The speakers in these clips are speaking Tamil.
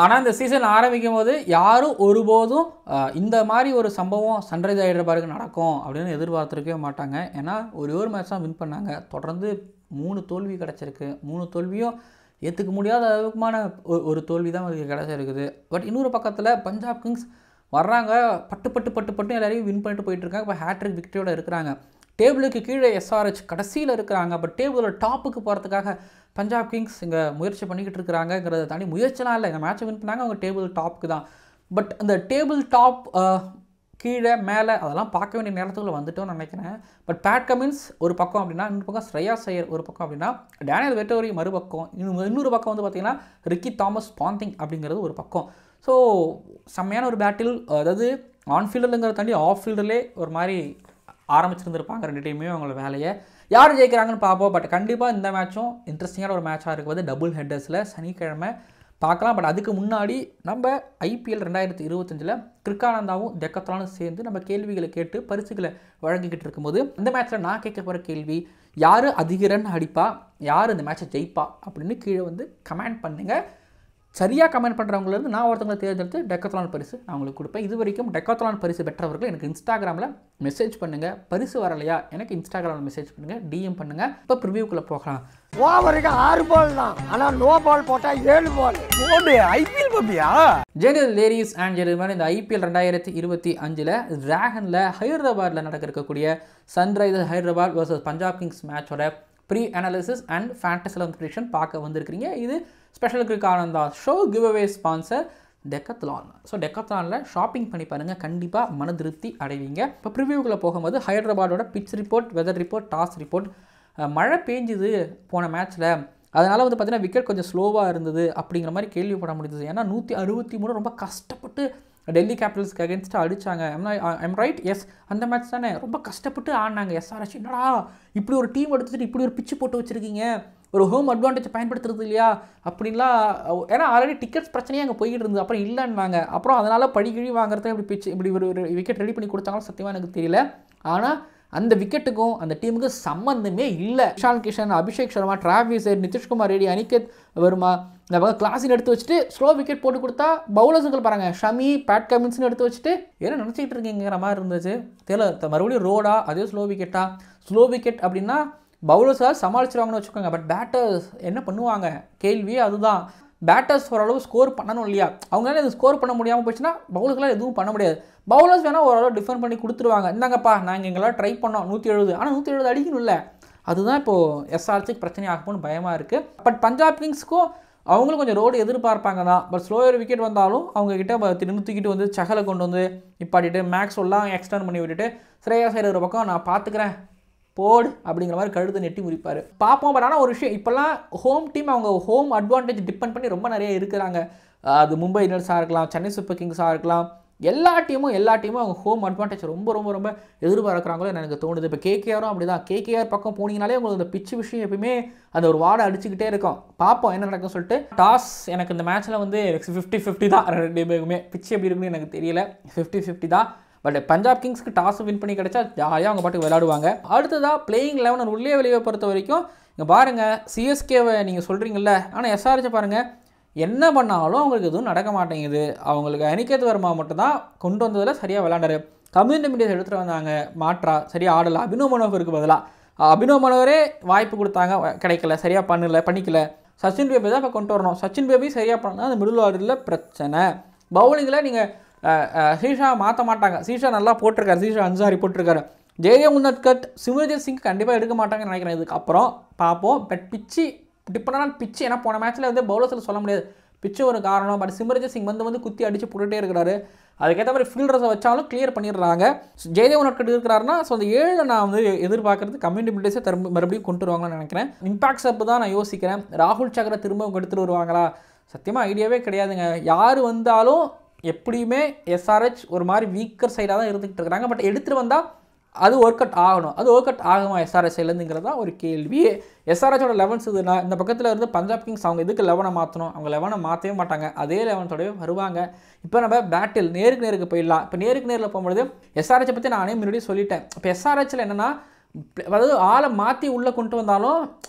ஆனால் இந்த சீசன் ஆரம்பிக்கும் போது யாரும் ஒருபோதும் இந்த மாதிரி ஒரு சம்பவம் சன்ரைஸ் ஹைதராபாத்துக்கு நடக்கும் அப்படின்னு எதிர்பார்த்துருக்கவே மாட்டாங்க. ஏன்னா ஒரு மேட்ச் தான் வின் பண்ணாங்க. தொடர்ந்து 3 தோல்வி கிடச்சிருக்கு. 3 தோல்வியும் ஏற்றுக்க முடியாத அளவுக்குமான ஒரு தோல்வி தான் அவருக்கு கிடச்சிருக்குது. பட் இன்னொரு பக்கத்தில் பஞ்சாப் கிங்ஸ் வர்றாங்க, பட்டு பட்டு பட்டு பட்டு எல்லாரையும் வின் பண்ணிட்டு போயிட்டுருக்காங்க. இப்போ ஹேட்ரிக் விக்டரியோடு இருக்கிறாங்க. டேபிளுக்கு கீழே SRH கடைசியில் இருக்கிறாங்க. பட் டேபிளோட டாப்புக்கு போகிறதுக்காக பஞ்சாப் கிங்ஸ் இங்கே முயற்சி பண்ணிக்கிட்டு இருக்கிறாங்கிறத தாண்டி முயற்சிலாம் இல்லை, இந்த மேட்சை வின் பண்ணாங்க, அவங்க டேபிள் டாப்புக்கு தான். பட் அந்த டேபிள் டாப் கீழே மேலே அதெல்லாம் பார்க்க வேண்டிய நேரத்துக்குள்ள வந்துட்டோன்னு நினைக்கிறேன். பட் பேட் கமின்ஸ் ஒரு பக்கம் அப்படின்னா, இன்னொரு பக்கம் ஸ்ரேயாஸ் ஐயர் ஒரு பக்கம் அப்படின்னா, டேனியல் வெட்டோரி மறுபக்கம், இன்னொரு பக்கம் வந்து பார்த்திங்கன்னா ரிக்கி தாமஸ் பாந்திங் அப்படிங்கிறது ஒரு பக்கம். ஸோ செம்மையான ஒரு பேட்டில். அதாவது ஆன்ஃபீல்டுங்கிறத தாண்டி ஆஃப் ஃபீல்டுலே ஒரு மாதிரி ஆரம்பிச்சிருந்துருப்பாங்க ரெண்டு டீமே அவங்களோட வேலையை. யார் ஜெயிக்கிறாங்கன்னு பார்ப்போம். பட் கண்டிப்பாக இந்த மேட்சும் இன்ட்ரெஸ்டிங்கான ஒரு மேட்சாக இருக்குது. டபுள் ஹெட்டர்ஸில் சனிக்கிழமை பார்க்கலாம். பட் அதுக்கு முன்னாடி நம்ம IPL 2025 கிரிக்கானந்தாவும் டெக்கத்லானும் சேர்ந்து நம்ம கேள்விகளை கேட்டு பரிசுகளை வழங்கிக்கிட்டு இருக்கும்போது இந்த மேட்ச்சில் நான் கேட்க போகிற கேள்வி, யார் அதிக ரன் அடிப்பா, யார் இந்த மேட்சை ஜெயிப்பா அப்படின்னு கீழே வந்து கமெண்ட் பண்ணுங்கள். சரியாக கமெண்ட் பண்ணுறவங்களேருந்து நான் ஒருத்தவங்களை தேர்ந்தெடுத்து டெக்கத்லான் பரிசு நான் உங்களுக்கு கொடுப்பேன். இது வரைக்கும் டெக்கத்லான் பரிசு பெற்றவர்கள் எனக்கு இன்ஸ்டாகிராமில் மெசேஜ் பண்ணுங்கள். பரிசு வரலையா எனக்கு இன்ஸ்டாகிராமில் மெசேஜ் பண்ணுங்கள், DM பண்ணுங்கள். இப்போ ப்ரிவியூக்குள்ளே போகலாம். ஓவருக்கு 6 பால் தான், ஆனால் நோ பால் போட்டால் 7 பால் போடு. IPL பப்பியா ஜெனரல் லேடிஸ் அண்ட் ஜென்டில்மேன், இந்த IPL 2025 டிராகனில் ஹைதராபாத்தில் நடக்க இருக்கக்கூடிய Sunrisers Hyderabad versus Punjab Kings மேட்சோட pre analysis and fantasy prediction பார்க்க வந்திருக்கிறீங்க. இது ஸ்பெஷல் கிரிக்கானந்தா show giveaway sponsor Decathlon. So டெக்கத்லானில் ஷாப்பிங் பண்ணி பாருங்கள், கண்டிப்பாக மன திருப்தி அடைவீங்க. இப்போ ப்ரிவியூக்குள்ளே போகும்போது ஹைதராபாடோட pitch report, weather report, toss report. மழை பெஞ்சுது போன மேட்ச்சில், அதனால் வந்து பார்த்திங்கன்னா விக்கெட் கொஞ்சம் ஸ்லோவாக இருந்தது அப்படிங்கிற மாதிரி கேள்விப்பட முடியுது. ஏன்னா 163 ரொம்ப கஷ்டப்பட்டு டெல்லி கேபிட்டல்ஸ்க்கு அகேன்ஸ்டாக அடித்தாங்க. I'm right? எஸ், அந்த மேட்ச் தானே ரொம்ப கஷ்டப்பட்டு ஆடினாங்க. SRH என்னடா இப்படி ஒரு டீம் எடுத்துகிட்டு இப்படி ஒரு பிச்சு போட்டு வச்சுருக்கீங்க, ஒரு ஹோம் அட்வான்டேஜ் பயன்படுத்துறது இல்லையா அப்படின்லாம். ஏன்னா ஆல்ரெடி டிக்கெட்ஸ் பிரச்சனையே அங்கே போய்கிட்டு இருந்தது. அப்புறம் இல்லைன்னாங்க. அப்புறம் அதனால் படிக்கிழி வாங்குறதுக்கு இப்படி பிச்சு இப்படி ஒரு விக்கெட் ரெடி பண்ணி கொடுத்தாங்களோ சத்தியமாக எனக்கு தெரியல. ஆனால் அந்த விக்கெட்டுக்கும் அந்த டீமுக்கு சம்மந்தமே இல்லை. இஷான் கிஷன், அபிஷேக் சர்மா, டிராவிஸ் ஹெட், நிதிஷ்குமார் ரெட்டி, அனிகேத் வர்மா இந்த பக்கம் கிளாஸின் எடுத்து வச்சுட்டு ஸ்லோ விக்கெட் போட்டு கொடுத்தா பவுலர்ஸுக்கு பாருங்க ஷமி, பேட் கமின்ஸ்னு எடுத்து வச்சுட்டு என்ன நினச்சிக்கிட்டு இருக்கீங்கிற மாதிரி இருந்துச்சு. தெரியல, மறுபடியும் ரோடா அதே ஸ்லோ விக்கெட்டா? ஸ்லோ விக்கெட் அப்படின்னா பவுலர்ஸாக சமாளிச்சிருவாங்கன்னு வச்சுக்கோங்க. பட் பேட்டர்ஸ் என்ன பண்ணுவாங்க? கேள்வியே அதுதான். பேட்டர்ஸ் ஓரளவு ஸ்கோர் பண்ணணும் இல்லையா? அவங்களால இது ஸ்கோர் பண்ண முடியாமல் போச்சுன்னா பவுலர்ஸ்லாம் எதுவும் பண்ண முடியாது. பவுலர்ஸ் வேணால் ஓரளவு டிஃபெண்ட் பண்ணி கொடுத்துருவாங்க. இந்தாங்கப்பா நாங்கள் எங்களால் ட்ரை பண்ணோம் 170, ஆனால் 170 அடிக்கணும் இல்லை. அதுதான் இப்போது SRHக்கு பிரச்சனை ஆகும்னு பயமாக இருக்குது. பட் பஞ்சாப் கிங்ஸ்க்கும் அவங்களும் கொஞ்சம் ரோடு எதிர்பார்ப்பாங்க தான். பட் ஸ்லோயர் விக்கெட் வந்தாலும் அவங்கக்கிட்ட திரும்ப தூக்கிட்டு வந்து சகலை கொண்டு வந்து நிப்பாட்டிட்டு மேக்ஸ்வெல்லாம் எக்ஸ்டர்ன் பண்ணி விட்டுட்டு ஸ்ரேயாஸ் ஐயர் ஒரு பக்கம் நான் பார்த்துக்கிறேன் போடு அப்படிங்கிற மாதிரி கழுத்தை நெட்டி முறிப்பார். பார்ப்போம். பட் ஆனால் ஒரு விஷயம், இப்போல்லாம் ஹோம் டீம் அவங்க ஹோம் அட்வான்டேஜ் டிபெண்ட் பண்ணி ரொம்ப நிறைய இருக்கிறாங்க. அது மும்பை இந்தியன்ஸாக இருக்கலாம், சென்னை சூப்பர் கிங்ஸாக இருக்கலாம், எல்லா டீமும் அவங்க ஹோம் அட்வான்டேஜ் ரொம்ப ரொம்ப ரொம்ப எதிர்பார்க்குறாங்களோ எனக்கு தோணுது. இப்போ KKRம் அப்படி தான். KKR பக்கம் போனீங்கனாலே உங்களுக்கு அந்த பிச்சு விஷயம் எப்பயுமே அந்த ஒரு வாடை அடிச்சுக்கிட்டே இருக்கும். பார்ப்போம் என்ன நடக்கும்னு சொல்லிட்டு. டாஸ் எனக்கு இந்த மேட்ச்சில் வந்து 50-50 தான். ரெண்டு பேருக்குமே பிச்சு எப்படி இருக்குன்னு எனக்கு தெரியல. 50-50 தான். பட் பஞ்சாப் கிங்ஸ்க்கு டாஸ் வின் பண்ணி கிடைச்சா ஜாலியாக அவங்க பாட்டுக்கு விளையாடுவாங்க. அடுத்ததாக பிளேயிங் 11 உள்ளே வெளியே பொறுத்த வரைக்கும் இங்கே பாருங்கள், CSKவை நீங்கள் சொல்கிறீங்கல்ல, ஆனால் SRH பாருங்கள் என்ன பண்ணாலும் அவங்களுக்கு எதுவும் நடக்க மாட்டேங்குது. அவங்களுக்கு அனிகேத் வர்மா மட்டும்தான் கொண்டு வந்ததில் சரியாக விளையாண்டாரு. கம்யூனிட்டி மீடியாஸ் எடுத்துகிட்டு வந்தாங்க மாற்றா, சரியாக ஆடலை. அபினவ் மனோகருக்கு பதிலாக அபினவ் மனோகரே வாய்ப்பு கொடுத்தாங்க, கிடைக்கல, சரியாக பண்ணிக்கல. சச்சின் பேபி தான் இப்போ கொண்டு வரணும். சச்சின் பேபி சரியாக பண்ணால் அந்த மிடில் ஆர்டரில் பிரச்சனை. பவுலிங்கில் நீங்கள் சீஷா மாற்ற மாட்டாங்க. சீஷா நல்லா போட்டிருக்காரு, சீஷா அன்சாரி போட்டிருக்காரு. ஜெயதேவ் உன்னத்கட், சிம்ரன்ஜித் சிங் கண்டிப்பாக எடுக்க மாட்டாங்கன்னு நினைக்கிறேன். இதுக்கப்புறம் பார்ப்போம். பட் பிச்சு டிப்பனான பிச்சு, ஏன்னா போன மேட்ச்சில் வந்து பவுலர்ஸில் சொல்ல முடியாது, பிச்சு ஒரு காரணம். பட் சிம்ரன்ஜித் சிங் வந்து குத்தி அடித்து போட்டுகிட்டே இருக்கிறாரு. அதுக்கேற்ற மாதிரி ஃபீல்டர்ஸை வச்சாலும் கிளியர் பண்ணிடுறாங்க. ஜெயதேவ் உன்னத்கட் இருக்கிறாருன்னா ஸோ அந்த 7 நான் வந்து எதிர்பார்க்குறது கம்யூனிட்டி பில்டர்ஸை மறுபடியும் கொண்டு வருவாங்கன்னு நினைக்கிறேன். இம்பாக்ட் அப் தான் நான் யோசிக்கிறேன். ராகுல் சக்கரை திரும்ப எடுத்துகிட்டு வருவாங்களா? சத்தியமாக ஐடியாவே கிடையாதுங்க. யார் வந்தாலும் எப்படியுமே SRH ஒரு மாதிரி வீக்கர் சைடாக தான் இருந்துகிட்டு இருக்கிறாங்க. பட் எடுத்துகிட்டு வந்தால் அது ஒர்க் அவுட் ஆகணும். அது ஒர்க் அவுட் ஆகுமா SRH சைட்லேருந்துங்கிறது தான் ஒரு கேள்வி. SRHோட 11 இதுனா இந்த பக்கத்தில் இருந்து பஞ்சாப் கிங்ஸ் அவங்க எதுக்கு 11 மாற்றணும்? அவங்க 11 மாற்றவே மாட்டாங்க, அதே 11 வருவாங்க. இப்போ நம்ம பேட்டில் நேருக்கு போயிடலாம். இப்போ நேரில் போகும்பொழுது SRH பற்றி நானே முன்னாடியே சொல்லிட்டேன். இப்போ SRHல என்னென்னா, அதாவது ஆளை மாற்றி உள்ளே கொண்டு வந்தாலும்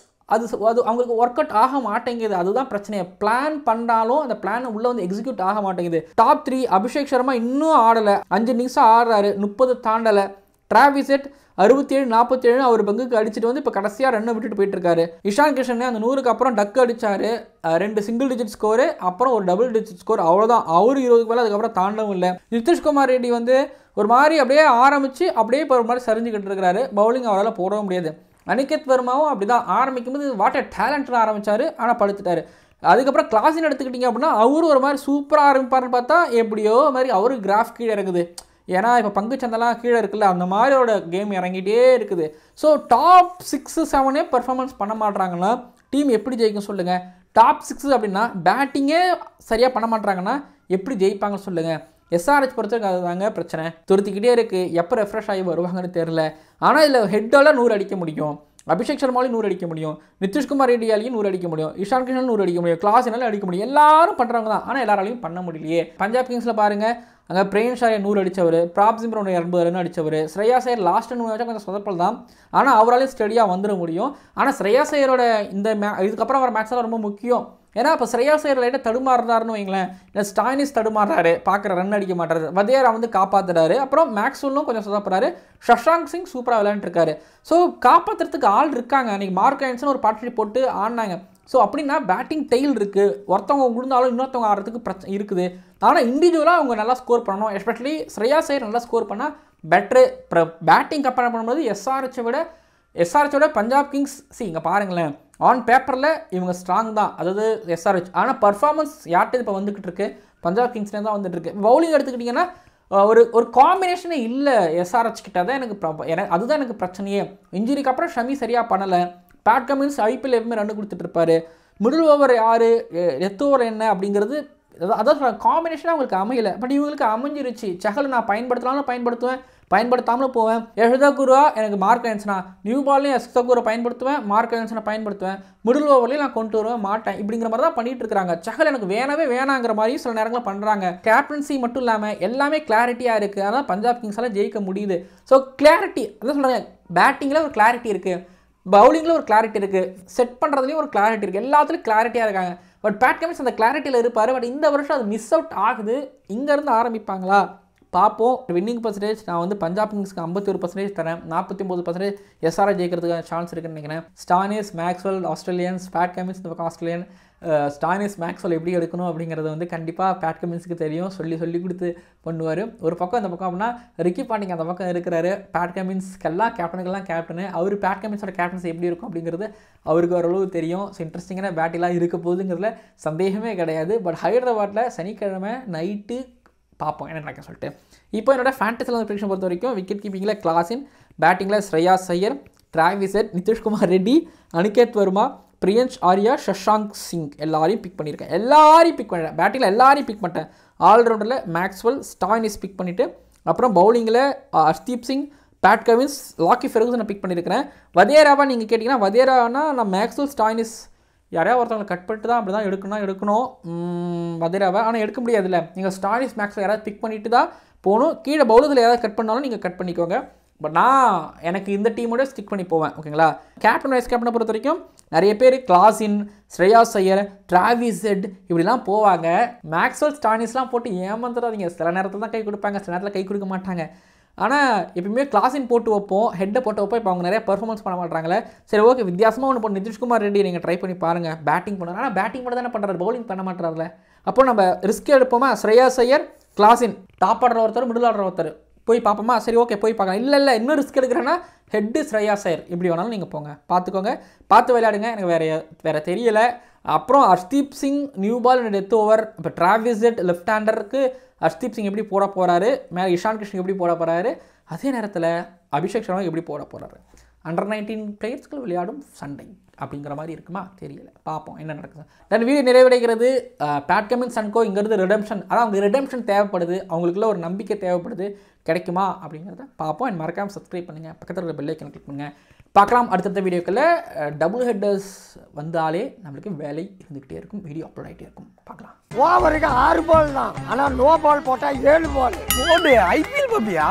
அது அவங்களுக்கு ஒர்க் அவுட் ஆக மாட்டேங்குது. அதுதான் பிரச்சனையே. பிளான் பண்ணாலும் அந்த பிளான் உள்ள வந்து எக்ஸிக்யூட் ஆக மாட்டேங்குது. டாப் 3 அபிஷேக் சர்மா இன்னும் ஆடலை, 5 இன்னிங்ஸ் ஆடுறாரு, 30 தாண்டலை. டிராவிஸ் ஹெட் 67-47 அவர் பங்குக்கு அடிச்சுட்டு வந்து இப்போ கடைசியாக ரன்னை விட்டுட்டு போயிட்டு இருக்காரு. இஷான் கிஷன் அந்த 100க்கு அப்புறம் டக்கு அடிச்சாரு, 2 சிங்கிள் டிஜிட் ஸ்கோரு, அப்புறம் ஒரு டபுள் டிஜிட் ஸ்கோர், அவ்வளோதான். அவரு 20க்கு மேலே அதுக்கப்புறம் தாண்டவும் இல்லை. நிதிஷ்குமார் ரெட்டி வந்து ஒரு மாதிரி அப்படியே ஆரம்பித்து அப்படியே இப்போ ஒரு மாதிரி சரிஞ்சுக்கிட்டு இருக்கிறாரு. பவுலிங் அவரால் போடவும் முடியாது. அனிகேத் வர்மாவும் அப்படி தான் ஆரம்பிக்கும் போது வாட் எ டேலண்ட்னு ஆரம்பித்தார், ஆனால் படுத்துட்டார். அதுக்கப்புறம் கிளாஸின் எடுத்துக்கிட்டிங்க அப்படின்னா அவரும் ஒரு மாதிரி சூப்பராக ஆரம்பிப்பார்னு பார்த்தா எப்படியோ மாதிரி அவரு கிராஃப் கீழே இருக்குது. ஏன்னா இப்போ பங்குச்சந்தெல்லாம் கீழே இருக்குல்ல, அந்த மாதிரியோட கேம் இறங்கிட்டே இருக்குது. ஸோ டாப் 6-7 பெர்ஃபார்மன்ஸ் பண்ண மாட்டாங்கன்னா டீம் எப்படி ஜெயிக்கும் சொல்லுங்கள்? டாப் 6 அப்படின்னா பேட்டிங்கே சரியாக பண்ண மாட்டாங்கன்னா எப்படி ஜெயிப்பாங்கன்னு சொல்லுங்கள்? எஸ்ஆர்ஹெச் பொறுத்தவரைக்கும் அதுதாங்க பிரச்சனை. துருத்திக்கிட்டே இருக்குது, எப்போ ரெஃப்ரெஷ் ஆகி வருவாங்கன்னு தெரில. ஆனால் இதில் ஹெட்டால் 100 அடிக்க முடியும், அபிஷேக் சர்மாலையும் 100 அடிக்க முடியும், நிதிஷ்குமார் ரெட்டியாலையும் 100 அடிக்க முடியும், இஷான் கிஷன் 100 அடிக்க முடியும், கிளாஸினாலும் அடிக்க முடியும். எல்லாரும் பண்ணுறவங்க தான், ஆனால் எல்லாராலையும் பண்ண முடியலையே. பஞ்சாப் கிங்ஸில் பாருங்கள், அங்கே பிரேன் ஷாயை 100 அடித்தவர், பிராப் சிம்ரன் 80 ரன் அடித்தவர், ஸ்ரேயாஸ் ஐயர் லாஸ்ட் 100 வச்சா கொஞ்சம் சொதப்பல் தான், ஆனால் அவராலையும் ஸ்டடியாக வந்துட முடியும். ஆனால் ஸ்ரேயாஸ் ஐயரோட இந்த இதுக்கப்புறம் வர மேட்ச்லாம் ரொம்ப முக்கியம். ஏன்னா இப்போ ஸ்ரேயாஸ் ஐயர் லைட்டாக தடுமாறுறாருன்னு வைங்களேன், இல்லை ஸ்டாயினிஸ் தடுமாறுறாரு, பார்க்குற ரன் அடிக்க மாட்டாரு, வதேரா வந்து காப்பாற்றுறாரு, அப்புறம் மேக்ஸ்வெல்லும் கொஞ்சம் சொதப்படுறாரு, ஷஷாங்க் சிங் சூப்பராக விளையாண்டுருக்காரு. ஸோ காப்பாற்றுறதுக்கு ஆள் இருக்காங்க. அன்றைக்கி மார்க் ஆயின்ஸ்னு ஒரு பார்ட்னர்ஷிப் போட்டு ஆடினாங்க. ஸோ அப்படின்னா பேட்டிங் டெயில் இருக்குது, ஒருத்தவங்க விழுந்தாலும் இன்னொருத்தவங்க ஆடுறதுக்கு இருக்குது. ஆனால் இண்டிவிஜுவலாக அவங்க நல்லா ஸ்கோர் பண்ணணும். எஸ்பெஷலி ஸ்ரேயாஸ் ஐயர் நல்லா ஸ்கோர் பண்ணால் பெட்ரு. பேட்டிங் கம்பேர் பண்ணும்போது எஸ்ஆர்ஹெச்சை விட பஞ்சாப் கிங்ஸ் இங்கே பாருங்களேன், ஆன் பேப்பரில் இவங்க ஸ்ட்ராங் தான், அதாவது எஸ்ஆர்ஹெச். ஆனால் பர்ஃபார்மன்ஸ் யார்கிட்ட இப்போ வந்துக்கிட்டு இருக்கு? பஞ்சாப் கிங்ஸ்லேருந்து தான் வந்துட்டு இருக்கு. பவுலிங் எடுத்துக்கிட்டிங்கன்னா ஒரு காம்பினேஷனே இல்லை எஸ்ஆர்ஹெச் கிட்ட. தான் அதுதான் எனக்கு பிரச்சனையே. இன்ஜுரிக்கு அப்புறம் ஷமி சரியாக பண்ணலை. பேட் கமின்ஸ் ஐபிஎல் எப்பவுமே ரன் கொடுத்துட்டு இருப்பாரு. மிடில் ஓவர் யார், டெத் ஓவர் என்ன அப்படிங்கிறது அதான் காம்பினேஷனாக அவங்களுக்கு அமையலை. பட் இவங்களுக்கு அமைஞ்சிருச்சு. சஹலை நான் பயன்படுத்தலாம்னு பயன்படுத்தாமலும் போவேன். யஷ்தகுரா எனக்கு மார்க் ஆயின்ஸ்னா, நியூ பால்லையும் யஷ்தகுரை பயன்படுத்துவேன், மார்க் ஆயின்ஸ்னை பயன்படுத்துவேன், மிடில் ஓவர்லையும் நான் கொண்டு வருவேன் மாட்டேன், இப்படிங்கிற மாதிரி தான் பண்ணிட்டு இருக்காங்க. சஹல் எனக்கு வேணாங்கிற மாதிரியும் சில நேரங்களில் பண்ணுறாங்க. கேப்டன்சி மட்டும் இல்லாமல் எல்லாமே கிளாரிட்டியாக இருக்குது. அதான் பஞ்சாப் கிங்ஸால் ஜெயிக்க முடியுது. ஸோ கிளாரிட்டி அதான் சொல்கிறாங்க, பேட்டிங்கில் ஒரு கிளாரிட்டி இருக்குது, பவுலிங்கில் ஒரு கிளாரிட்டி இருக்குது, செட் பண்ணுறதுலேயும் ஒரு கிளாரிட்டி இருக்குது, எல்லாத்துலையும் கிளாரிட்டியாக இருக்காங்க. பட் பேட் கமின்ஸ் அந்த கிளாரிட்டியில் இருப்பார். பட் இந்த வருஷம் அது மிஸ் அவுட் ஆகுது. இங்கேருந்து ஆரம்பிப்பாங்களா பார்ப்போம். வின்னிங் பர்சன்டேஜ் நான் வந்து பஞ்சாப் கிங்ஸ்க்கு 51% தரேன், 49% எஸ்ஆர்ஹெச் ஜெயிக்கிறதுக்கான சான்ஸ் இருக்குன்னு நினைக்கிறேன். Stoinis, Maxwell Australians, Pat Cummins இந்த பக்கம் ஆஸ்திரேலியன். ஸ்டாயினிஸ் மேக்ஸ்வெல் எப்படி எடுக்கணும் அப்படிங்கிறது வந்து கண்டிப்பாக பேட் கமின்ஸுக்கு தெரியும், சொல்லி கொடுத்து பண்ணுவார். ஒரு பக்கம் இந்த பக்கம் அப்படின்னா ரிக்கி பாண்டிங் அந்த பக்கம் இருக்கிறாரு. பேட் கமின்ஸ்க்கெல்லாம் கேப்டனுக்கெல்லாம் கேப்டனு அவர். பேட் கமின்ஸோட கேப்டன்ஸ் எப்படி இருக்கும் அப்படிங்கிறது அவருக்கு ஓரளவு தெரியும். ஸோ இன்ட்ரெஸ்டிங்கான பேட்டிலாம் இருக்க போகுதுங்கிறதுல சந்தேகமே கிடையாது. பட் ஹைதராபாத்தில் சனிக்கிழமை நைட்டு பார்ப்போம் என்ன நடக்க சொல்லிட்டு. இப்போ என்னோட ஃபேண்டஸியில் வந்து ப்ரெடிக்ஷன் பொறுத்த வரைக்கும் விக்கெட் கீப்பிங்கில் கிளாஸின், பேட்டிங்கில் ஸ்ரேயாஸ் ஐயர், டிராவிஸ் ஹெட், நிதிஷ்குமார் ரெட்டி, அனிகேத் வர்மா, பிரியன்ஷ் ஆர்யா, ஷஷாங்க் சிங் எல்லாரையும் பிக் பண்ணியிருக்கேன். பேட்டிங்கில் எல்லாரையும் பிக் பண்ணிட்டேன். ஆல்ரவுண்டரில் மேக்ஸ்வெல், ஸ்டாயினிஸ் பிக் பண்ணிவிட்டு, அப்புறம் பவுலிங்கில் Hardeep Singh, Pat Cummins, Lockie ஃபெர்குசனை பிக் பண்ணியிருக்கிறேன். வதேராவா நீங்கள் கேட்டிங்கன்னா வதேரானா நான் மேக்ஸ்வெல், ஸ்டாயினிஸ் யாரையா ஒருத்தவங்களை கட் பண்ணிட்டு தான் அப்படி தான் எடுக்கணும் வதேராவை. ஆனால் எடுக்க முடியாதுல்ல, நீங்கள் ஸ்டாயினிஸ் மேக்ஸ்வெல் யாராவது பிக் பண்ணிட்டு தான் போகணும். கீழே பவுலத்தில் ஏதாவது கட் பண்ணாலும் நீங்கள் கட் பண்ணிக்கோங்க. பட் நான் எனக்கு இந்த டீமோட ஸ்டிக் பண்ணி போவேன். ஓகேங்களா? கேப்டன் வைஸ் கேப்டனை பொறுத்த வரைக்கும் நிறைய பேர் கிளாஸின், ஸ்ரேயாஸ் ஐயர், டிராவிஸ் ஹெட் இப்படிலாம் போவாங்க. மேக்ஸ்வெல், ஸ்டாயினிஸ்லாம் போட்டு ஏமாந்துடாதீங்க. சில நேரத்தில் தான் கை கொடுப்பாங்க, சில நேரத்தில் கை கொடுக்க மாட்டாங்க. ஆனால் எப்பயுமே கிளாஸின் போட்டு வைப்போம், ஹெட்டை போட்டு வைப்போம். இப்போ அவங்க நிறைய பெர்ஃபார்மன்ஸ் பண்ண மாட்டாங்களே. சரி ஓகே, வித்தியாசமாக ஒன்று போட்டு நிதிஷ்குமார் ரெட்டி நீங்கள் ட்ரை பண்ணி பாருங்கள். பேட்டிங் பண்ணுறாரு, ஆனால் பேட்டிங் மட்டும் தானே பண்ணுறாரு, பவுலிங் பண்ண மாட்டார்ல. அப்போ நம்ம ரிஸ்க் எடுப்போமா? Shreyas Iyer, Klaasen, top order ஒருத்தர், மிடில் ஆர்டர் ஒருத்தர் போய் பார்ப்போமா? சரி ஓகே போய் பார்க்கலாம். இல்லை இன்னும் ரிஸ்க் எடுக்கிறேன்னா ஹெட்டு ஸ்ரேயாஸ் ஐயர் இப்படி வேணாலும் நீங்கள் போங்க, பார்த்து விளையாடுங்க. எனக்கு வேறு தெரியலை. அப்புறம் Hardeep Singh new ball death over. இப்போ டிராவிஸ் ஹெட் லெஃப்ட் ஹேண்டருக்கு ஹர்தீப் சிங் எப்படி போட போகிறாரு, மேலே இஷான் கிஷன் எப்படி போட போகிறாரு, அதே நேரத்தில் அபிஷேக் சர்மா எப்படி போட போகிறாரு. அண்டர் 19 பிளேயர்ஸ்கள் விளையாடும் சண்டை அப்படிங்கிற மாதிரி இருக்குமா? தெரியல, பார்ப்போம் என்ன நடக்குது. தென் வீடியோ நிறைவடைகிறது. பேட் கமின்ஸ் அண்ட் கோ இங்கிறது ரிடம்ஷன். ஆனால் அவங்களுக்கு ரிடம்ஷன் தேவைப்படுது, அவங்களுக்குள்ள ஒரு நம்பிக்கை தேவைப்படுது. கிடைக்குமா அப்படிங்கிறத பார்ப்போம். அண்ட் மறக்காமல் சப்ஸ்கிரைப் பண்ணுங்கள், பக்கத்தில் இருக்கிற பெல் ஐக்கனை கிளிக் பண்ணுங்கள். பார்க்கலாம் அடுத்தடுத்த வீடியோக்களில். டபுள் ஹெட்டர்ஸ் வந்தாலே நம்மளுக்கு வேலை இருந்துக்கிட்டே இருக்கும், வீடியோ அப்லோட் ஆகிட்டே இருக்கும். பார்க்கலாம். ஓவருக்கு 6 பால் தான், ஆனால் நோ பால் போட்டால் 7 பால். ஐபிஎல் பப்பியா?